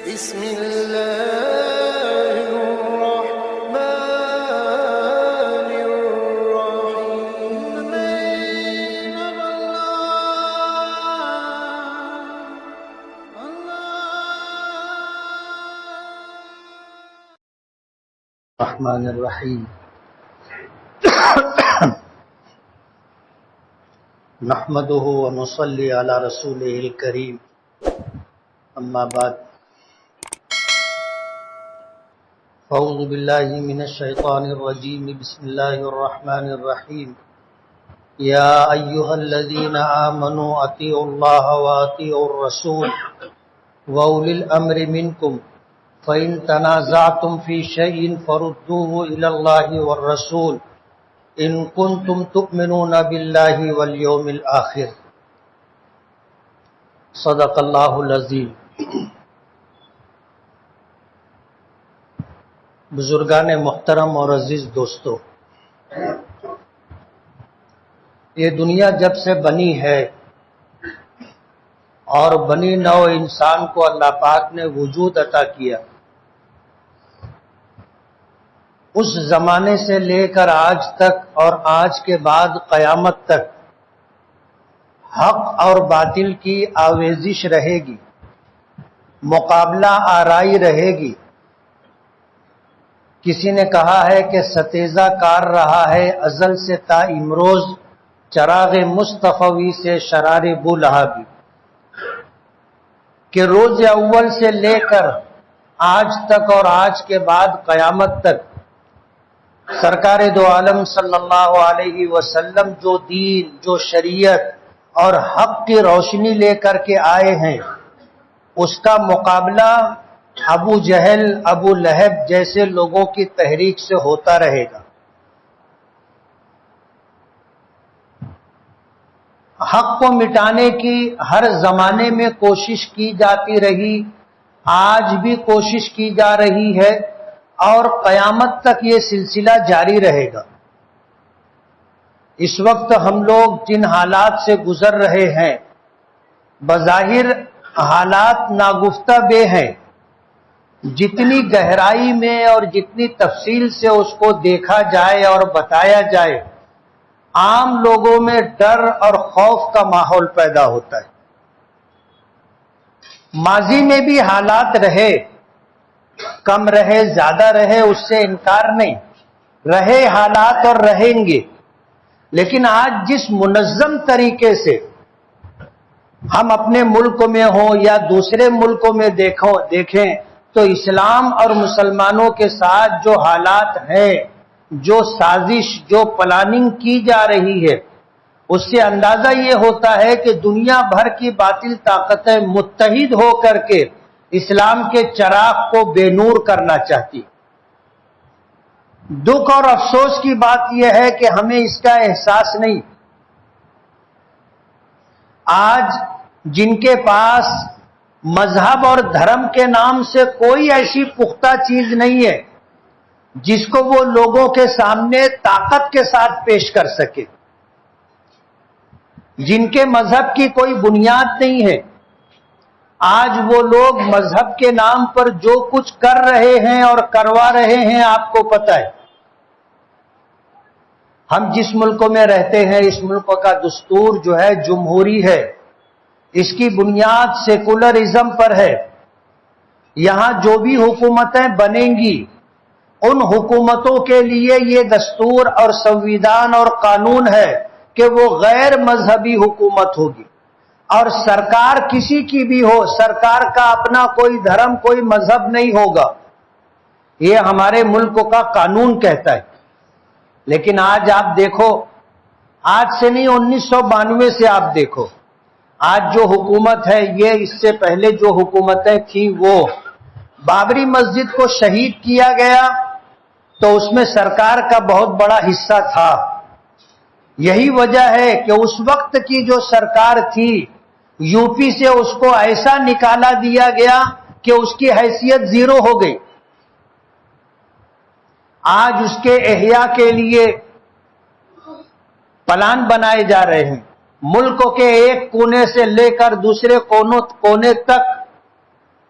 بسم الله الرحمن الرحيم. الرحمن الرحیم. نحمده ونصلي على رسوله الكريم. اما بعد، اعوذ باللہ من الشیطان الرجیم. بسم اللہ الرحمن الرحیم. یا ایہا الذین آمنوا اطیعوا اللہ واطیعوا الرسول واولی الامر منکم فَإِن تَنَازَعْتُمْ فِي شَيْءٍ فَرُدُّوهُ إِلَى اللَّهِ وَالرَّسُولِ إِن كُنتُمْ تُؤْمِنُونَ بِاللَّهِ وَالْيَوْمِ الْآخِرِ. صدق اللہ العظیم. بزرگان محترم اور عزیز دوستو، یہ دنیا جب سے بنی ہے اور بنی نوع انسان کو اللہ پاک نے وجود عطا کیا، اس زمانے سے لے کر آج تک اور آج کے بعد قیامت تک حق اور باطل کی آویزش رہے گی، مقابلہ آرائی رہے گی. کسی نے کہا ہے کہ ستیزہ کار رہا ہے ازل سے تا امروز، چراغ مصطفی سے شرار بولہبی، کہ روز اول سے لے کر آج تک اور آج کے بعد قیامت تک سرکار دو عالم صلی اللہ علیہ وسلم جو دین، جو شریعت اور حق کی روشنی لے کر کے آئے ہیں، اس کا مقابلہ ابو جہل، ابو لہب جیسے لوگوں کی تحریک سے ہوتا رہے گا. حق کو مٹانے کی ہر زمانے میں کوشش کی جاتی رہی، آج بھی کوشش کی جا رہی ہے اور قیامت تک یہ سلسلہ جاری رہے گا. اس وقت ہم لوگ جن حالات سے گزر رہے ہیں، بظاہر حالات ناگفتہ بے ہیں. جتنی گہرائی میں اور جتنی تفصیل سے اس کو دیکھا جائے اور بتایا جائے، عام لوگوں میں ڈر اور خوف کا ماحول پیدا ہوتا ہے. ماضی میں بھی حالات رہے، کم رہے زیادہ رہے، اس سے انکار نہیں، رہے حالات اور رہیں گے. لیکن آج جس منظم طریقے سے ہم اپنے ملک میں ہوں یا دوسرے ملکوں میں دیکھیں تو اسلام اور مسلمانوں کے ساتھ جو حالات ہیں، جو سازش، جو پلاننگ کی جا رہی ہے، اس سے اندازہ یہ ہوتا ہے کہ دنیا بھر کی باطل طاقتیں متحد ہو کر کے اسلام کے چراغ کو بے نور کرنا چاہتی. دکھ اور افسوس کی بات یہ ہے کہ ہمیں اس کا احساس نہیں. آج جن کے پاس مذہب اور دھرم کے نام سے کوئی ایسی پختہ چیز نہیں ہے جس کو وہ لوگوں کے سامنے طاقت کے ساتھ پیش کر سکے، جن کے مذہب کی کوئی بنیاد نہیں ہے، آج وہ لوگ مذہب کے نام پر جو کچھ کر رہے ہیں اور کروا رہے ہیں آپ کو پتہ ہے. ہم جس ملک میں رہتے ہیں، اس ملک کا دستور جو ہے جمہوری ہے، اس کی بنیاد سیکولرزم پر ہے. یہاں جو بھی حکومتیں بنیں گی، ان حکومتوں کے لیے یہ دستور اور سنویدھان اور قانون ہے کہ وہ غیر مذہبی حکومت ہوگی. اور سرکار کسی کی بھی ہو، سرکار کا اپنا کوئی دھرم، کوئی مذہب نہیں ہوگا. یہ ہمارے ملک کا قانون کہتا ہے. لیکن آج آپ دیکھو، آج سے نہیں 1992 سے آپ دیکھو، آج جو حکومت ہے، یہ اس سے پہلے جو حکومتیں تھیں، وہ بابری مسجد کو شہید کیا گیا تو اس میں سرکار کا بہت بڑا حصہ تھا. یہی وجہ ہے کہ اس وقت کی جو سرکار تھی، یو پی سے اس کو ایسا نکالا دیا گیا کہ اس کی حیثیت زیرو ہو گئی. آج اس کے احیاء کے لیے پلان بنائے جا رہے ہیں. ملک کے ایک کونے سے لے کر دوسرے کونے تک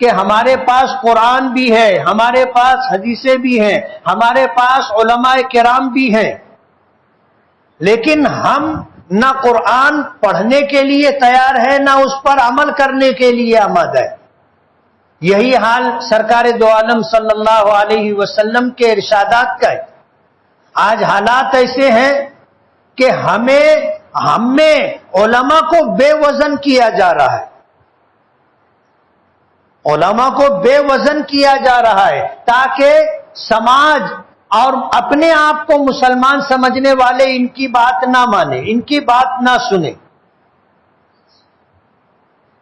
کہ ہمارے پاس قرآن بھی ہے، ہمارے پاس حدیثیں بھی ہیں، ہمارے پاس علماء کرام بھی ہیں، لیکن ہم نہ قرآن پڑھنے کے لیے تیار ہے، نہ اس پر عمل کرنے کے لیے آمادہ ہے۔ یہی حال سرکار دو عالم صلی اللہ علیہ وسلم کے ارشادات کا ہے۔ آج حالات ایسے ہیں کہ ہم میں علماء کو بے وزن کیا جا رہا ہے، علماء کو بے وزن کیا جا رہا ہے تاکہ سماج اور اپنے آپ کو مسلمان سمجھنے والے ان کی بات نہ مانیں، ان کی بات نہ سنیں۔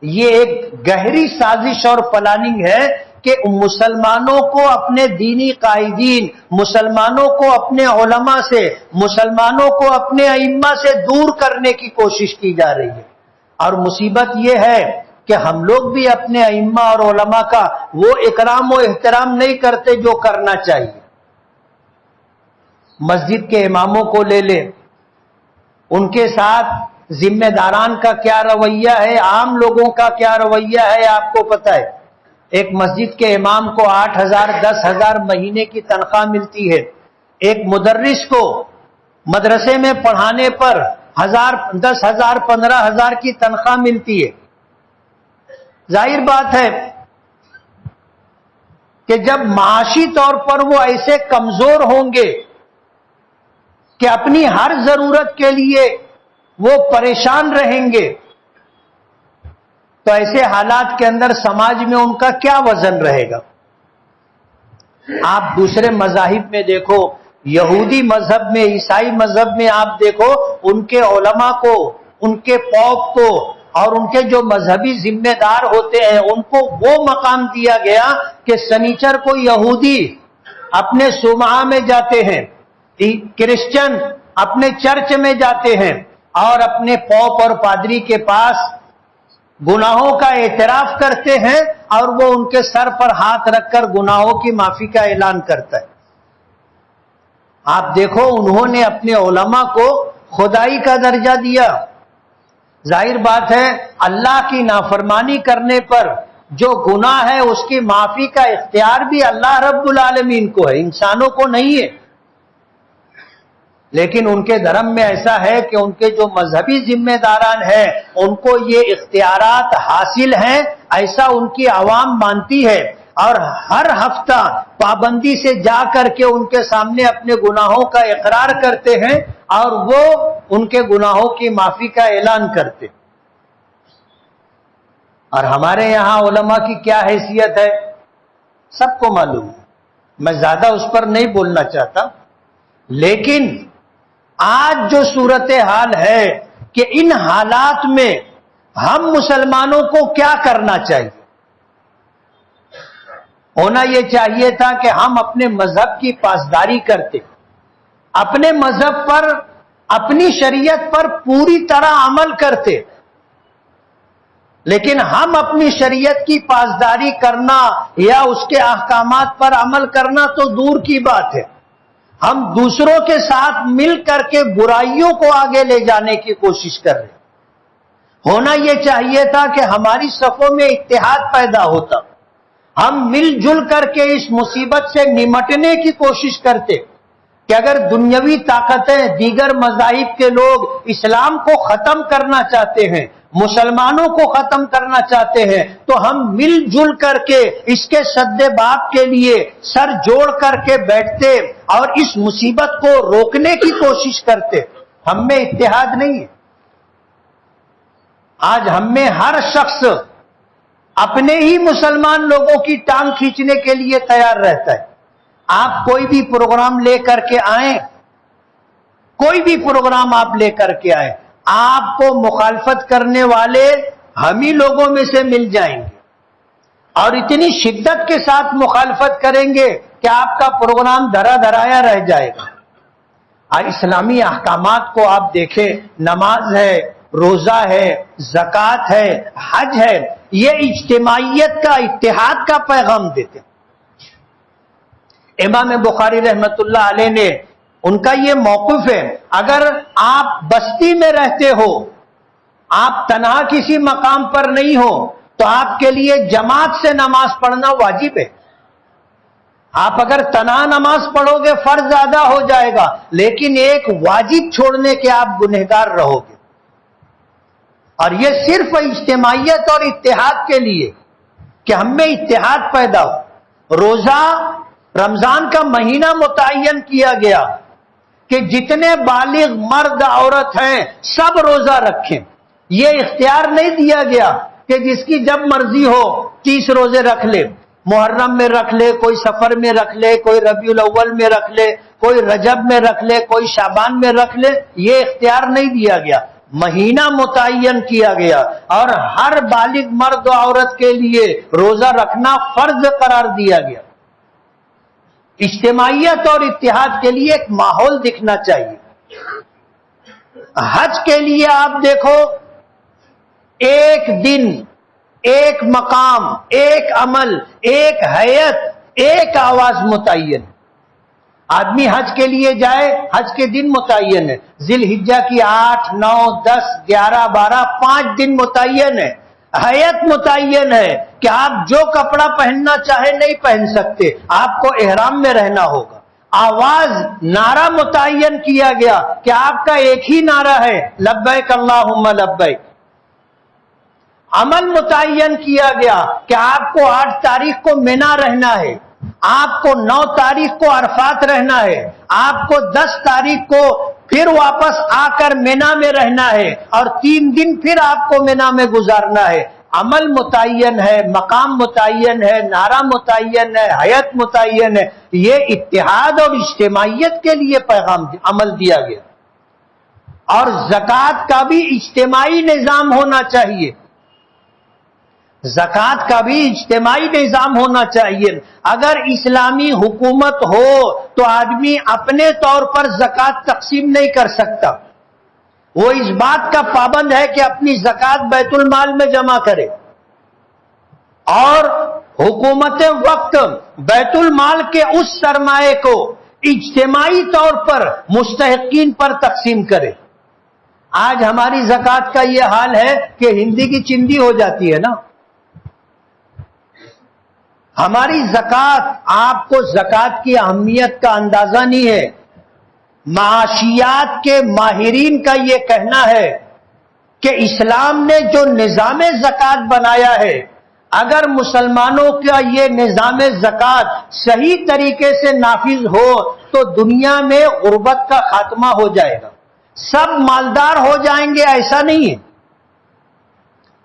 یہ ایک گہری سازش اور پلاننگ ہے کہ مسلمانوں کو اپنے دینی قائدین، مسلمانوں کو اپنے علماء سے، مسلمانوں کو اپنے ائمہ سے دور کرنے کی کوشش کی جا رہی ہے۔ اور مصیبت یہ ہے کہ ہم لوگ بھی اپنے ائمہ اور علماء کا وہ اکرام و احترام نہیں کرتے جو کرنا چاہیے۔ مسجد کے اماموں کو لے لیں، ان کے ساتھ ذمہ داران کا کیا رویہ ہے، عام لوگوں کا کیا رویہ ہے، آپ کو پتہ ہے۔ ایک مسجد کے امام کو 8,000 10,000 مہینے کی تنخواہ ملتی ہے، ایک مدرس کو مدرسے میں پڑھانے پر 10,000 15,000 کی تنخواہ ملتی ہے۔ ظاہر بات ہے کہ جب معاشی طور پر وہ ایسے کمزور ہوں گے کہ اپنی ہر ضرورت کے لیے وہ پریشان رہیں گے، تو ایسے حالات کے اندر سماج میں ان کا کیا وزن رہے گا؟ آپ دوسرے مذاہب میں دیکھو، یہودی مذہب میں، عیسائی مذہب میں آپ دیکھو، ان کے علماء کو، ان کے پوپ کو اور ان کے جو مذہبی ذمہ دار ہوتے ہیں ان کو وہ مقام دیا گیا کہ سنیچر کو یہودی اپنے صومعہ میں جاتے ہیں، کرسچن اپنے چرچ میں جاتے ہیں اور اپنے پوپ اور پادری کے پاس گناہوں کا اعتراف کرتے ہیں اور وہ ان کے سر پر ہاتھ رکھ کر گناہوں کی معافی کا اعلان کرتا ہے۔ آپ دیکھو، انہوں نے اپنے علماء کو خدائی کا درجہ دیا۔ ظاہر بات ہے اللہ کی نافرمانی کرنے پر جو گناہ ہے اس کی معافی کا اختیار بھی اللہ رب العالمین کو ہے، انسانوں کو نہیں ہے۔ لیکن ان کے دھرم میں ایسا ہے کہ ان کے جو مذہبی ذمہ داران ہیں ان کو یہ اختیارات حاصل ہیں، ایسا ان کی عوام مانتی ہے، اور ہر ہفتہ پابندی سے جا کر کے ان کے سامنے اپنے گناہوں کا اقرار کرتے ہیں اور وہ ان کے گناہوں کی معافی کا اعلان کرتے۔ اور ہمارے یہاں علماء کی کیا حیثیت ہے سب کو معلوم ہے، میں زیادہ اس پر نہیں بولنا چاہتا، لیکن آج جو صورتحال ہے کہ ان حالات میں ہم مسلمانوں کو کیا کرنا چاہیے؟ ہونا یہ چاہیے تھا کہ ہم اپنے مذہب کی پاسداری کرتے، اپنے مذہب پر، اپنی شریعت پر پوری طرح عمل کرتے، لیکن ہم اپنی شریعت کی پاسداری کرنا یا اس کے احکامات پر عمل کرنا تو دور کی بات ہے، ہم دوسروں کے ساتھ مل کر کے برائیوں کو آگے لے جانے کی کوشش کر رہے۔ ہونا یہ چاہیے تھا کہ ہماری صفوں میں اتحاد پیدا ہوتا، ہم مل جل کر کے اس مصیبت سے نمٹنے کی کوشش کرتے کہ اگر دنیاوی طاقتیں، دیگر مذاہب کے لوگ اسلام کو ختم کرنا چاہتے ہیں، مسلمانوں کو ختم کرنا چاہتے ہیں، تو ہم مل جل کر کے اس کے سد باب کے لیے سر جوڑ کر کے بیٹھتے اور اس مصیبت کو روکنے کی کوشش کرتے۔ ہم میں اتحاد نہیں ہے۔ آج ہم میں ہر شخص اپنے ہی مسلمان لوگوں کی ٹانگ کھینچنے کے لیے تیار رہتا ہے۔ آپ کوئی بھی پروگرام لے کر کے آئیں، کوئی بھی پروگرام آپ لے کر کے آئیں، آپ کو مخالفت کرنے والے ہم ہی لوگوں میں سے مل جائیں گے اور اتنی شدت کے ساتھ مخالفت کریں گے کہ آپ کا پروگرام دھرا دھرایا رہ جائے گا۔ اور اسلامی احکامات کو آپ دیکھیں، نماز ہے، روزہ ہے، زکوٰۃ ہے، حج ہے، یہ اجتماعیت کا، اتحاد کا پیغام دیتے ہیں۔ امام بخاری رحمت اللہ علیہ نے، ان کا یہ موقف ہے، اگر آپ بستی میں رہتے ہو، آپ تنہا کسی مقام پر نہیں ہو، تو آپ کے لیے جماعت سے نماز پڑھنا واجب ہے. آپ اگر تنہا نماز پڑھو گے فرض ادا ہو جائے گا، لیکن ایک واجب چھوڑنے کے آپ گنہگار رہو گے. اور یہ صرف اجتماعیت اور اتحاد کے لیے کہ ہم میں اتحاد پیدا ہو. روزہ رمضان کا مہینہ متعین کیا گیا کہ جتنے بالغ مرد عورت ہیں سب روزہ رکھیں. یہ اختیار نہیں دیا گیا کہ جس کی جب مرضی ہو 30 روزے رکھ لے، محرم میں رکھ لے، کوئی سفر میں رکھ لے، کوئی ربیع الاول میں رکھ لے، کوئی رجب میں رکھ لے، کوئی شعبان میں رکھ لے. یہ اختیار نہیں دیا گیا، مہینہ متعین کیا گیا اور ہر بالغ مرد و عورت کے لیے روزہ رکھنا فرض قرار دیا گیا. اجتماعیت اور اتحاد کے لیے ایک ماحول دکھنا چاہیے. حج کے لیے آپ دیکھو، ایک دن، ایک مقام، ایک عمل، ایک ہیئت، ایک آواز متعین. آدمی حج کے لیے جائے، حج کے دن متعین ہے، ذی الحجہ کی 8، 9، 10، 11، 12 5 دن متعین ہے. ہیئت متعین ہے کہ آپ جو کپڑا پہننا چاہے نہیں پہن سکتے، آپ کو احرام میں رہنا ہوگا. آواز، نعرہ متعین کیا گیا کہ آپ کا ایک ہی نعرہ ہے، لبیک اللہم لبیک. عمل متعین کیا گیا کہ آپ کو 8 تاریخ کو مینا رہنا ہے، آپ کو 9 تاریخ کو عرفات رہنا ہے، آپ کو 10 تاریخ کو پھر واپس آ کر مینا میں رہنا ہے اور 3 دن پھر آپ کو مینا میں گزارنا ہے. عمل متعین ہے، مقام متعین ہے، نعرہ متعین ہے، ہیئت متعین ہے. یہ اتحاد اور اجتماعیت کے لیے پیغام عمل دیا گیا. اور زکوٰۃ کا بھی اجتماعی نظام ہونا چاہیے. زکوٰۃ کا بھی اجتماعی نظام ہونا چاہیے. اگر اسلامی حکومت ہو تو آدمی اپنے طور پر زکوٰۃ تقسیم نہیں کر سکتا. وہ اس بات کا پابند ہے کہ اپنی زکوٰۃ بیت المال میں جمع کرے، اور حکومت وقت بیت المال کے اس سرمایے کو اجتماعی طور پر مستحقین پر تقسیم کرے. آج ہماری زکوٰۃ کا یہ حال ہے کہ ہندی کی چندی ہو جاتی ہے نا. ہماری زکوٰۃ، آپ کو زکوٰۃ کی اہمیت کا اندازہ نہیں ہے. معاشیات کے ماہرین کا یہ کہنا ہے کہ اسلام نے جو نظام زکوٰۃ بنایا ہے، اگر مسلمانوں کا یہ نظام زکوٰۃ صحیح طریقے سے نافذ ہو تو دنیا میں غربت کا خاتمہ ہو جائے گا. سب مالدار ہو جائیں گے ایسا نہیں ہے،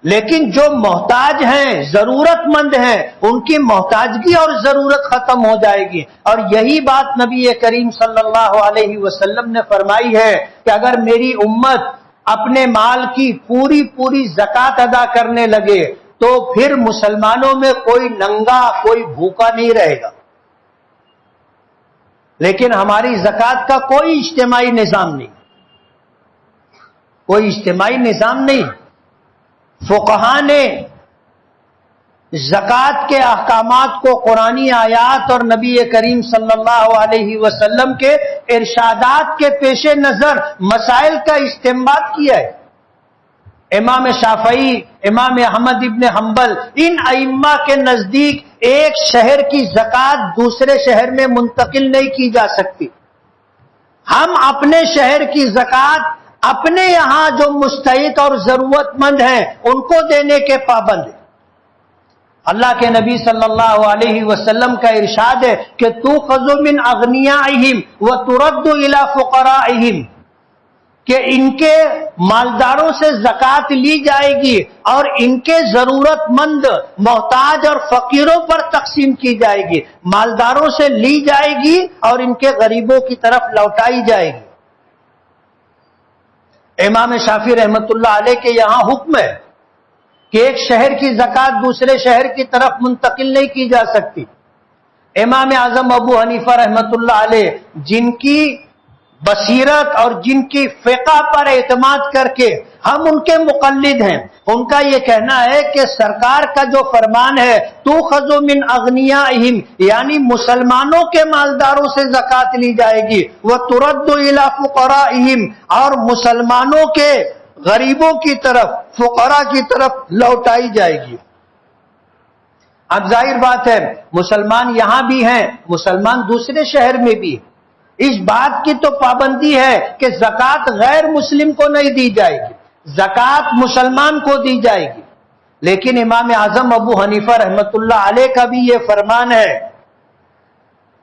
لیکن جو محتاج ہیں، ضرورت مند ہیں، ان کی محتاجگی اور ضرورت ختم ہو جائے گی. اور یہی بات نبی کریم صلی اللہ علیہ وسلم نے فرمائی ہے کہ اگر میری امت اپنے مال کی پوری زکوٰۃ ادا کرنے لگے تو پھر مسلمانوں میں کوئی ننگا، کوئی بھوکا نہیں رہے گا. لیکن ہماری زکوٰۃ کا کوئی اجتماعی نظام نہیں، کوئی اجتماعی نظام نہیں. فقہاء نے زکوٰۃ کے احکامات کو قرآنی آیات اور نبی کریم صلی اللہ علیہ وسلم کے ارشادات کے پیش نظر مسائل کا استنباط کیا ہے. امام شافعی، امام احمد ابن حنبل، ان ائمہ کے نزدیک ایک شہر کی زکوٰۃ دوسرے شہر میں منتقل نہیں کی جا سکتی. ہم اپنے شہر کی زکوٰۃ اپنے یہاں جو مستحق اور ضرورت مند ہیں ان کو دینے کے پابند ہیں. اللہ کے نبی صلی اللہ علیہ وسلم کا ارشاد ہے کہ تُؤْخَذُ مِنْ أَغْنِيَائِهِمْ وَتُرَدُّ إِلَىٰ فُقَرَائِهِمْ، کہ ان کے مالداروں سے زکوٰۃ لی جائے گی اور ان کے ضرورت مند، محتاج اور فقیروں پر تقسیم کی جائے گی. مالداروں سے لی جائے گی اور ان کے غریبوں کی طرف لوٹائی جائے گی. امام شافعی رحمت اللہ علیہ کے یہاں حکم ہے کہ ایک شہر کی زکوٰۃ دوسرے شہر کی طرف منتقل نہیں کی جا سکتی. امام اعظم ابو حنیفہ رحمت اللہ علیہ، جن کی بصیرت اور جن کی فقہ پر اعتماد کر کے ہم ان کے مقلد ہیں، ان کا یہ کہنا ہے کہ سرکار کا جو فرمان ہے تُؤْخَذُ مِنْ أَغْنِيَائِهِمْ، یعنی مسلمانوں کے مالداروں سے زکوٰۃ لی جائے گی، وَتُرَدُّ إِلَىٰ فُقَرَائِهِمْ، اور مسلمانوں کے غریبوں کی طرف، فقراء کی طرف لوٹائی جائے گی. اب ظاہر بات ہے مسلمان یہاں بھی ہیں، مسلمان دوسرے شہر میں بھی ہیں، اس بات کی تو پابندی ہے کہ زکوٰۃ غیر مسلم کو نہیں دی جائے گی، زکوٰۃ مسلمان کو دی جائے گی۔ لیکن امام اعظم ابو حنیفہ رحمت اللہ علیہ کا بھی یہ فرمان ہے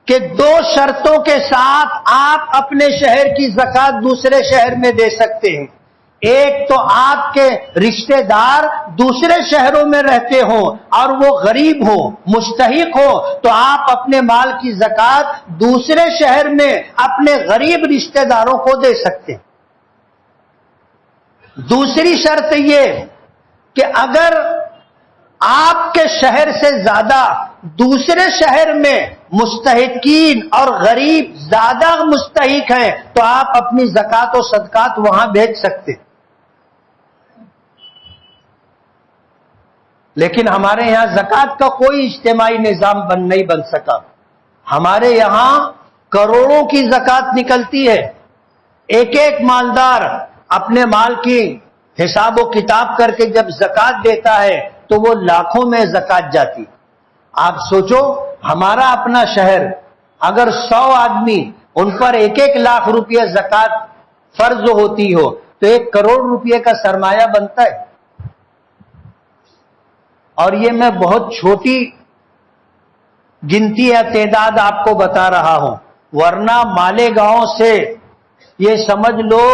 کہ دو شرطوں کے ساتھ آپ اپنے شہر کی زکوٰۃ دوسرے شہر میں دے سکتے ہیں۔ ایک تو آپ کے رشتہ دار دوسرے شہروں میں رہتے ہوں اور وہ غریب ہو، مستحق ہو، تو آپ اپنے مال کی زکوٰۃ دوسرے شہر میں اپنے غریب رشتہ داروں کو دے سکتے ہیں۔ دوسری شرط یہ کہ اگر آپ کے شہر سے زیادہ دوسرے شہر میں مستحقین اور غریب زیادہ مستحق ہیں تو آپ اپنی زکوٰۃ و صدقات وہاں بھیج سکتے ہیں۔ لیکن ہمارے یہاں زکوٰۃ کا کوئی اجتماعی نظام نہیں بن سکا۔ ہمارے یہاں کروڑوں کی زکوٰۃ نکلتی ہے، ایک ایک مالدار اپنے مال کی حساب و کتاب کر کے جب زکوٰۃ دیتا ہے تو وہ لاکھوں میں زکوٰۃ جاتی۔ آپ سوچو ہمارا اپنا شہر اگر 100 آدمی ان پر 1-1 لاکھ روپیہ زکوٰۃ فرض ہوتی ہو تو 1 کروڑ روپیے کا سرمایہ بنتا ہے۔ اور یہ میں بہت چھوٹی گنتی یا تعداد آپ کو بتا رہا ہوں، ورنہ مالیگاؤں سے یہ سمجھ لو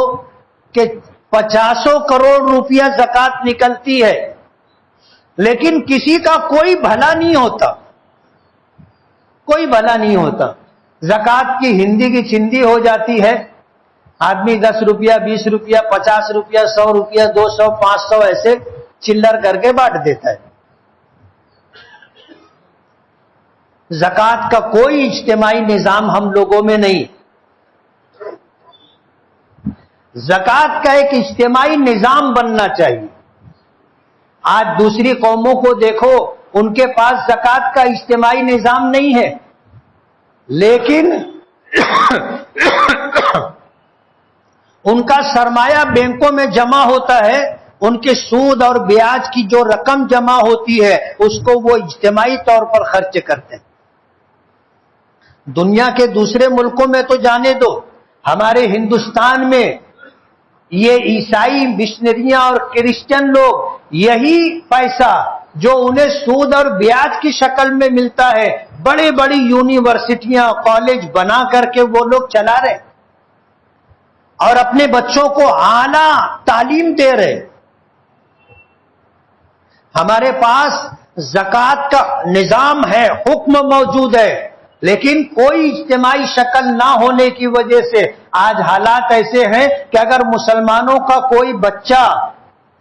کہ 50 کروڑ روپیہ زکوٰۃ نکلتی ہے، لیکن کسی کا کوئی بھلا نہیں ہوتا، کوئی بھلا نہیں ہوتا۔ زکوٰۃ کی ہندی کی چندی ہو جاتی ہے، آدمی 10 روپیہ 20 روپیہ 50 روپیہ 100 روپیہ 200 500 ایسے چلر کر کے بانٹ دیتا ہے۔ زکوٰۃ کا کوئی اجتماعی نظام ہم لوگوں میں نہیں۔ زکوٰۃ کا ایک اجتماعی نظام بننا چاہیے۔ آج دوسری قوموں کو دیکھو، ان کے پاس زکوٰۃ کا اجتماعی نظام نہیں ہے، لیکن ان کا سرمایہ بینکوں میں جمع ہوتا ہے، ان کے سود اور بیاج کی جو رقم جمع ہوتی ہے اس کو وہ اجتماعی طور پر خرچ کرتے ہیں۔ دنیا کے دوسرے ملکوں میں تو جانے دو، ہمارے ہندوستان میں یہ عیسائی مشنریاں اور کرسچن لوگ یہی پیسہ جو انہیں سود اور بیاج کی شکل میں ملتا ہے بڑی بڑی یونیورسٹیاں کالج بنا کر کے وہ لوگ چلا رہے اور اپنے بچوں کو اعلیٰ تعلیم دے رہے۔ ہمارے پاس زکوٰۃ کا نظام ہے، حکم موجود ہے، لیکن کوئی اجتماعی شکل نہ ہونے کی وجہ سے آج حالات ایسے ہیں کہ اگر مسلمانوں کا کوئی بچہ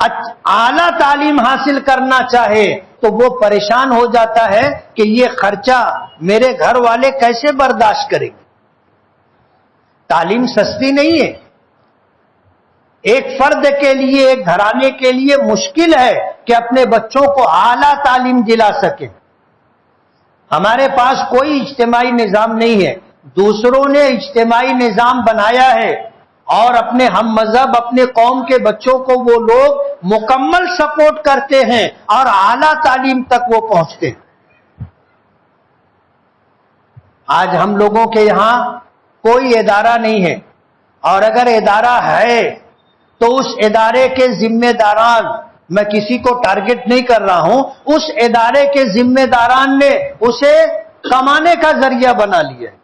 اعلیٰ تعلیم حاصل کرنا چاہے تو وہ پریشان ہو جاتا ہے کہ یہ خرچہ میرے گھر والے کیسے برداشت کریں گے۔ تعلیم سستی نہیں ہے، ایک فرد کے لیے، ایک گھرانے کے لیے مشکل ہے کہ اپنے بچوں کو اعلیٰ تعلیم دلا سکے۔ ہمارے پاس کوئی اجتماعی نظام نہیں ہے، دوسروں نے اجتماعی نظام بنایا ہے اور اپنے ہم مذہب اپنے قوم کے بچوں کو وہ لوگ مکمل سپورٹ کرتے ہیں اور اعلیٰ تعلیم تک وہ پہنچتے ہیں۔ آج ہم لوگوں کے یہاں کوئی ادارہ نہیں ہے، اور اگر ادارہ ہے تو اس ادارے کے ذمہ داران، میں کسی کو ٹارگٹ نہیں کر رہا ہوں، اس ادارے کے ذمہ داران نے اسے کمانے کا ذریعہ بنا لیا ہے۔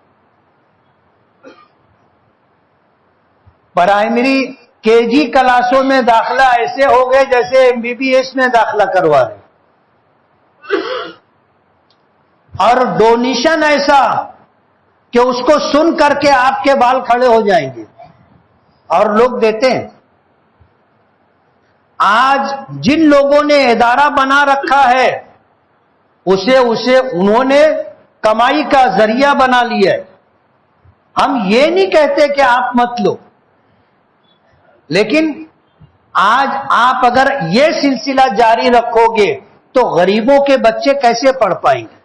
پرائمری KG کلاسوں میں داخلہ ایسے ہو گئے جیسے MBBS میں داخلہ کروا رہے، اور ڈونیشن ایسا کہ اس کو سن کر کے آپ کے بال کھڑے ہو جائیں گے، اور لوگ دیتے ہیں۔ آج جن لوگوں نے ادارہ بنا رکھا ہے اسے انہوں نے کمائی کا ذریعہ بنا لیا ہے۔ ہم یہ نہیں کہتے کہ آپ مت لو، لیکن آج آپ اگر یہ سلسلہ جاری رکھو گے تو غریبوں کے بچے کیسے پڑھ پائیں گے؟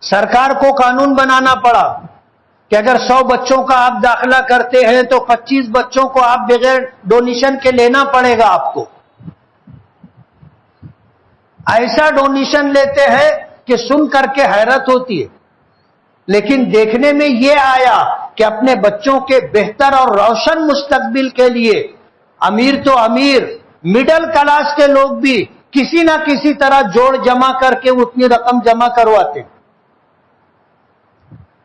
سرکار کو قانون بنانا پڑا کہ اگر 100 بچوں کا آپ داخلہ کرتے ہیں تو 25 بچوں کو آپ بغیر ڈونیشن کے لینا پڑے گا آپ کو۔ ایسا ڈونیشن لیتے ہیں کہ سن کر کے حیرت ہوتی ہے، لیکن دیکھنے میں یہ آیا کہ اپنے بچوں کے بہتر اور روشن مستقبل کے لیے امیر تو امیر، مڈل کلاس کے لوگ بھی کسی نہ کسی طرح جوڑ جمع کر کے اتنی رقم جمع کرواتے.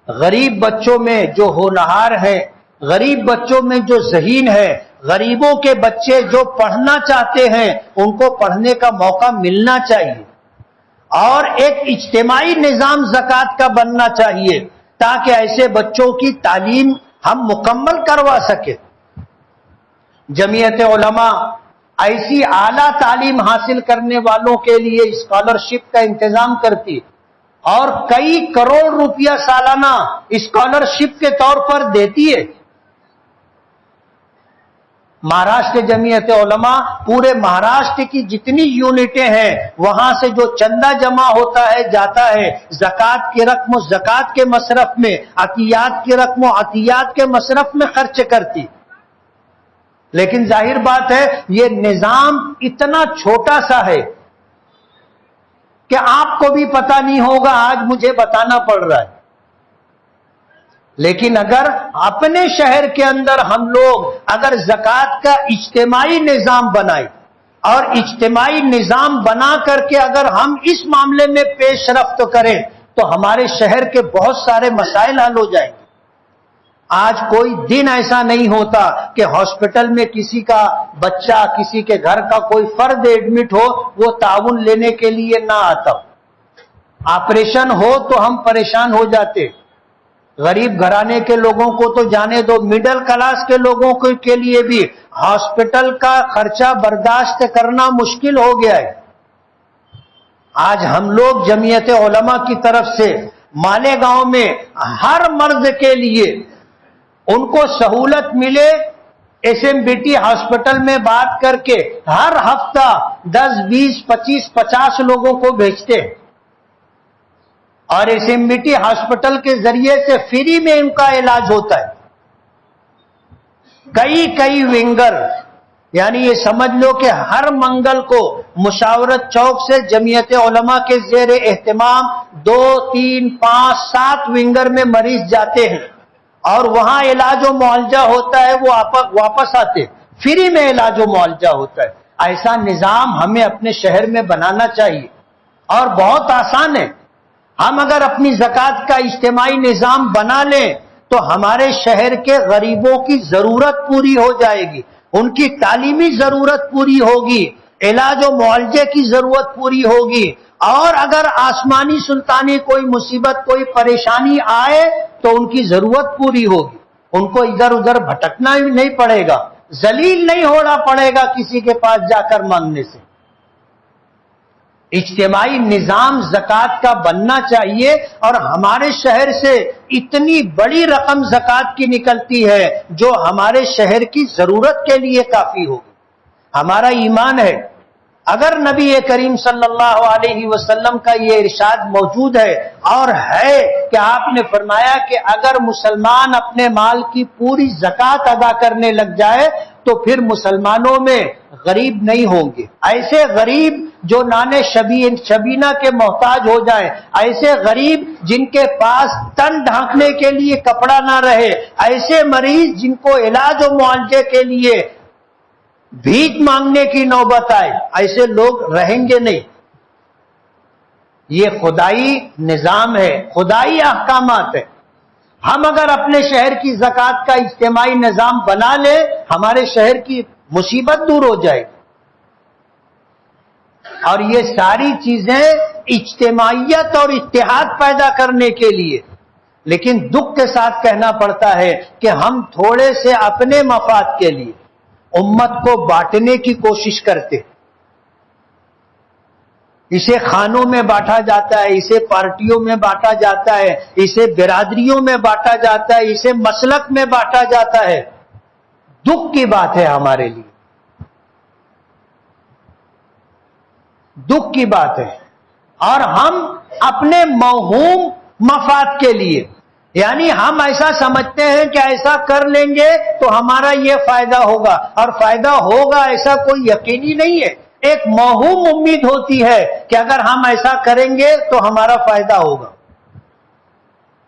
غریب بچوں میں جو ہونہار ہے، غریب بچوں میں جو ذہین ہے، غریبوں کے بچے جو پڑھنا چاہتے ہیں ان کو پڑھنے کا موقع ملنا چاہیے، اور ایک اجتماعی نظام زکوٰۃ کا بننا چاہیے تاکہ ایسے بچوں کی تعلیم ہم مکمل کروا سکیں. جمعیت علماء ایسی اعلیٰ تعلیم حاصل کرنے والوں کے لیے اسکالرشپ کا انتظام کرتی اور کئی کروڑ روپیہ سالانہ اسکالرشپ کے طور پر دیتی ہے. مہاراشٹر جمعیت علماء پورے مہاراشٹر کی جتنی یونٹیں ہیں وہاں سے جو چندہ جمع ہوتا ہے جاتا ہے زکوٰۃ کی رقم زکوٰۃ کے مصرف میں، عطیات کی رقم عطیات کے مصرف میں خرچ کرتی. لیکن ظاہر بات ہے یہ نظام اتنا چھوٹا سا ہے کہ آپ کو بھی پتہ نہیں ہوگا، آج مجھے بتانا پڑ رہا ہے. لیکن اگر اپنے شہر کے اندر ہم لوگ اگر زکوٰۃ کا اجتماعی نظام بنائیں اور اجتماعی نظام بنا کر کے اگر ہم اس معاملے میں پیش رفت کریں تو ہمارے شہر کے بہت سارے مسائل حل ہو جائیں گے. آج کوئی دن ایسا نہیں ہوتا کہ ہاسپٹل میں کسی کا بچہ، کسی کے گھر کا کوئی فرد ایڈمٹ ہو وہ تعاون لینے کے لیے نہ آتا. آپریشن ہو تو ہم پریشان ہو جاتے. غریب گھرانے کے لوگوں کو تو جانے دو، مڈل کلاس کے لوگوں کے لیے بھی ہاسپٹل کا خرچہ برداشت کرنا مشکل ہو گیا ہے. آج ہم لوگ جمعیت علماء کی طرف سے مالیگاؤں میں ہر مرض کے لیے ان کو سہولت ملے، S M B T hospital میں بات کر کے ہر ہفتہ 10 20 25 50 لوگوں کو بھیجتے ہیں اور S M B T hospital کے ذریعے سے فری میں ان کا علاج ہوتا ہے. کئی ونگر، یعنی یہ سمجھ لو کہ ہر منگل کو مشاورت چوک سے جمعیت علماء کے زیر اہتمام 2 3 5 7 ونگر میں مریض جاتے ہیں اور وہاں علاج و معالجہ ہوتا ہے، وہ واپس آتے فری میں علاج و معالجہ ہوتا ہے. ایسا نظام ہمیں اپنے شہر میں بنانا چاہیے اور بہت آسان ہے. ہم اگر اپنی زکوٰۃ کا اجتماعی نظام بنا لیں تو ہمارے شہر کے غریبوں کی ضرورت پوری ہو جائے گی، ان کی تعلیمی ضرورت پوری ہوگی، علاج و معالجے کی ضرورت پوری ہوگی، اور اگر آسمانی سلطانی کوئی مصیبت کوئی پریشانی آئے تو ان کی ضرورت پوری ہوگی. ان کو ادھر ادھر بھٹکنا نہیں پڑے گا، ذلیل نہیں ہونا پڑے گا کسی کے پاس جا کر مانگنے سے. اجتماعی نظام زکوٰۃ کا بننا چاہیے اور ہمارے شہر سے اتنی بڑی رقم زکوٰۃ کی نکلتی ہے جو ہمارے شہر کی ضرورت کے لیے کافی ہوگی. ہمارا ایمان ہے، اگر نبی کریم صلی اللہ علیہ وسلم کا یہ ارشاد موجود ہے اور ہے کہ آپ نے فرمایا کہ اگر مسلمان اپنے مال کی پوری زکوٰۃ ادا کرنے لگ جائے تو پھر مسلمانوں میں غریب نہیں ہوں گے. ایسے غریب جو نانے شبینہ کے محتاج ہو جائیں، ایسے غریب جن کے پاس تن ڈھانکنے کے لیے کپڑا نہ رہے، ایسے مریض جن کو علاج و معالجے کے لیے بھیک مانگنے کی نوبت آئے، ایسے لوگ رہیں گے نہیں. یہ خدائی نظام ہے، خدائی احکامات ہے. ہم اگر اپنے شہر کی زکوٰۃ کا اجتماعی نظام بنا لیں ہمارے شہر کی مصیبت دور ہو جائے گی. اور یہ ساری چیزیں اجتماعیت اور اتحاد پیدا کرنے کے لیے. لیکن دکھ کے ساتھ کہنا پڑتا ہے کہ ہم تھوڑے سے اپنے مفاد کے لیے امت کو بانٹنے کی کوشش کرتے. اسے خانوں میں بانٹا جاتا ہے، اسے پارٹیوں میں بانٹا جاتا ہے، اسے برادریوں میں بانٹا جاتا ہے، اسے مسلک میں بانٹا جاتا ہے. دکھ کی بات ہے ہمارے لیے، دکھ کی بات ہے. اور ہم اپنے موہوم مفاد کے لیے، یعنی ہم ایسا سمجھتے ہیں کہ ایسا کر لیں گے تو ہمارا یہ فائدہ ہوگا، اور فائدہ ہوگا ایسا کوئی یقینی نہیں ہے. ایک موہوم امید ہوتی ہے کہ اگر ہم ایسا کریں گے تو ہمارا فائدہ ہوگا،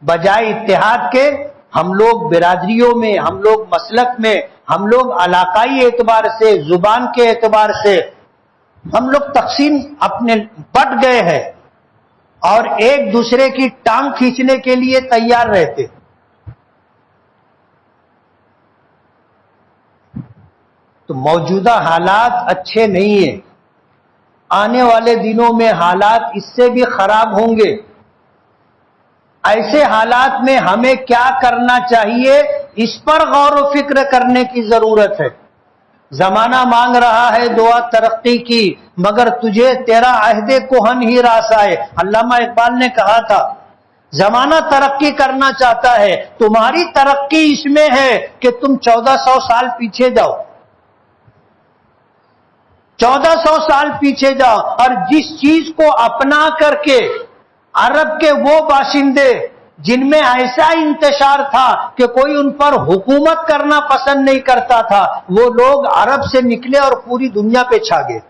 بجائے اتحاد کے ہم لوگ برادریوں میں، ہم لوگ مسلک میں، ہم لوگ علاقائی اعتبار سے، زبان کے اعتبار سے ہم لوگ تقسیم اپنے بٹ گئے ہیں اور ایک دوسرے کی ٹانگ کھینچنے کے لیے تیار رہتے۔ تو موجودہ حالات اچھے نہیں ہیں، آنے والے دنوں میں حالات اس سے بھی خراب ہوں گے۔ ایسے حالات میں ہمیں کیا کرنا چاہیے، اس پر غور و فکر کرنے کی ضرورت ہے۔ زمانہ مانگ رہا ہے دعا ترقی کی، مگر تجھے تیرا عہد کہن ہی راس آئے۔ علامہ اقبال نے کہا تھا زمانہ ترقی کرنا چاہتا ہے، تمہاری ترقی اس میں ہے کہ تم 1400 سال پیچھے جاؤ، 1400 سال پیچھے جاؤ، اور جس چیز کو اپنا کر کے عرب کے وہ باشندے جن میں ایسا انتشار تھا کہ کوئی ان پر حکومت کرنا پسند نہیں کرتا تھا، وہ لوگ عرب سے نکلے اور پوری دنیا پہ چھا گئے۔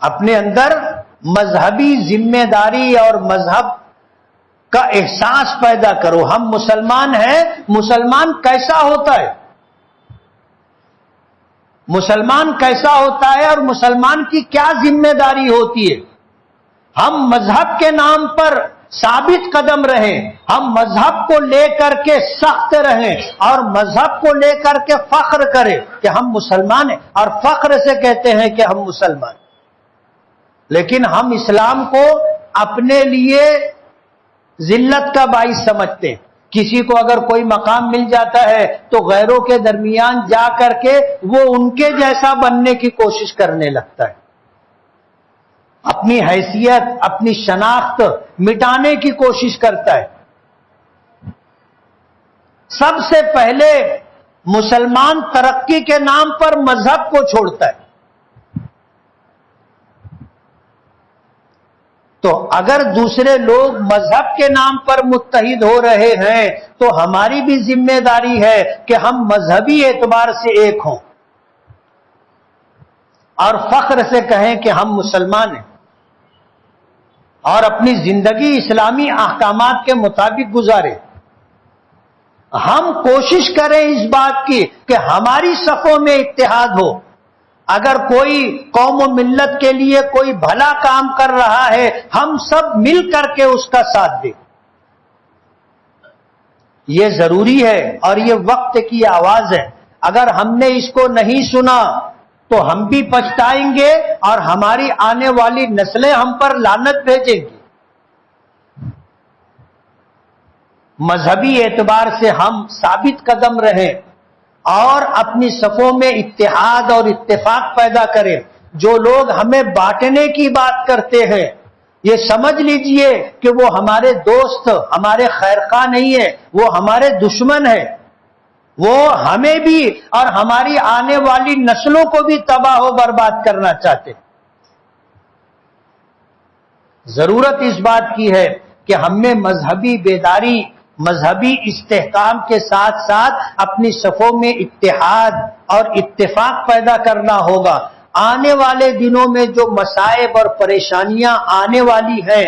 اپنے اندر مذہبی ذمہ داری اور مذہب کا احساس پیدا کرو۔ ہم مسلمان ہیں، مسلمان کیسا ہوتا ہے، مسلمان کیسا ہوتا ہے اور مسلمان کی کیا ذمہ داری ہوتی ہے۔ ہم مذہب کے نام پر ثابت قدم رہیں، ہم مذہب کو لے کر کے سخت رہیں اور مذہب کو لے کر کے فخر کریں کہ ہم مسلمان ہیں، اور فخر سے کہتے ہیں کہ ہم مسلمان۔ لیکن ہم اسلام کو اپنے لیے ذلت کا باعث سمجھتے ہیں۔ کسی کو اگر کوئی مقام مل جاتا ہے تو غیروں کے درمیان جا کر کے وہ ان کے جیسا بننے کی کوشش کرنے لگتا ہے، اپنی حیثیت، اپنی شناخت مٹانے کی کوشش کرتا ہے۔ سب سے پہلے مسلمان ترقی کے نام پر مذہب کو چھوڑتا ہے۔ تو اگر دوسرے لوگ مذہب کے نام پر متحد ہو رہے ہیں تو ہماری بھی ذمہ داری ہے کہ ہم مذہبی اعتبار سے ایک ہوں اور فخر سے کہیں کہ ہم مسلمان ہیں، اور اپنی زندگی اسلامی احکامات کے مطابق گزارے۔ ہم کوشش کریں اس بات کی کہ ہماری صفوں میں اتحاد ہو۔ اگر کوئی قوم و ملت کے لیے کوئی بھلا کام کر رہا ہے، ہم سب مل کر کے اس کا ساتھ دیں۔ یہ ضروری ہے اور یہ وقت کی آواز ہے۔ اگر ہم نے اس کو نہیں سنا تو ہم بھی پچھتائیں گے اور ہماری آنے والی نسلیں ہم پر لعنت بھیجیں گی۔ مذہبی اعتبار سے ہم ثابت قدم رہیں اور اپنی صفوں میں اتحاد اور اتفاق پیدا کریں۔ جو لوگ ہمیں بانٹنے کی بات کرتے ہیں، یہ سمجھ لیجئے کہ وہ ہمارے دوست، ہمارے خیرخواہ نہیں ہے، وہ ہمارے دشمن ہے۔ وہ ہمیں بھی اور ہماری آنے والی نسلوں کو بھی تباہ و برباد کرنا چاہتے ہیں۔ ضرورت اس بات کی ہے کہ ہم میں مذہبی بیداری، مذہبی استحکام کے ساتھ ساتھ اپنی صفوں میں اتحاد اور اتفاق پیدا کرنا ہوگا۔ آنے والے دنوں میں جو مصائب اور پریشانیاں آنے والی ہیں،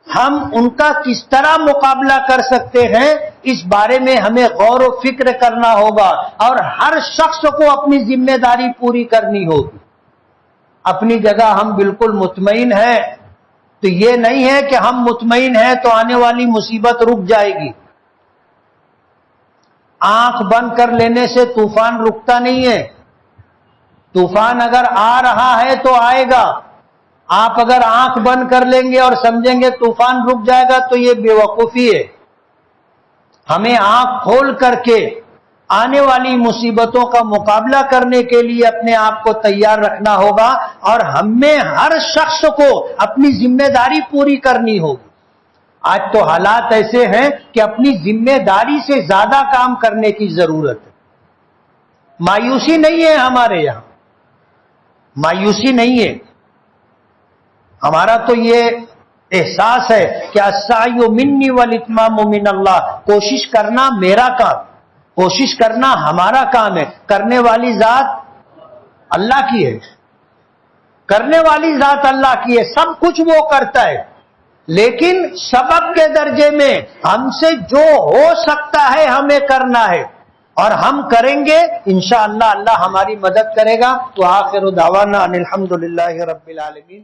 ہم ان کا کس طرح مقابلہ کر سکتے ہیں، اس بارے میں ہمیں غور و فکر کرنا ہوگا اور ہر شخص کو اپنی ذمہ داری پوری کرنی ہوگی۔ اپنی جگہ ہم بالکل مطمئن ہیں تو یہ نہیں ہے کہ ہم مطمئن ہیں تو آنے والی مصیبت رک جائے گی۔ آنکھ بند کر لینے سے طوفان رکتا نہیں ہے۔ طوفان اگر آ رہا ہے تو آئے گا۔ آپ اگر آنکھ بند کر لیں گے اور سمجھیں گے طوفان رک جائے گا تو یہ بے وقوفی ہے۔ ہمیں آنکھ کھول کر کے آنے والی مصیبتوں کا مقابلہ کرنے کے لیے اپنے آپ کو تیار رکھنا ہوگا اور ہم میں ہر شخص کو اپنی ذمہ داری پوری کرنی ہوگی۔ آج تو حالات ایسے ہیں کہ اپنی ذمہ داری سے زیادہ کام کرنے کی ضرورت ہے۔ مایوسی نہیں ہے ہمارے یہاں، مایوسی نہیں ہے ہمارا، تو یہ احساس ہے کہ السعی منی والاتمام من اللہ، کوشش کرنا میرا کام، کوشش کرنا ہمارا کام ہے، کرنے والی ذات اللہ کی ہے، کرنے والی ذات اللہ کی ہے، سب کچھ وہ کرتا ہے، لیکن سبب کے درجے میں ہم سے جو ہو سکتا ہے ہمیں کرنا ہے، اور ہم کریں گے انشاءاللہ اللہ ہماری مدد کرے گا۔ تو آخر دعوانا ان الحمدللہ رب العالمین۔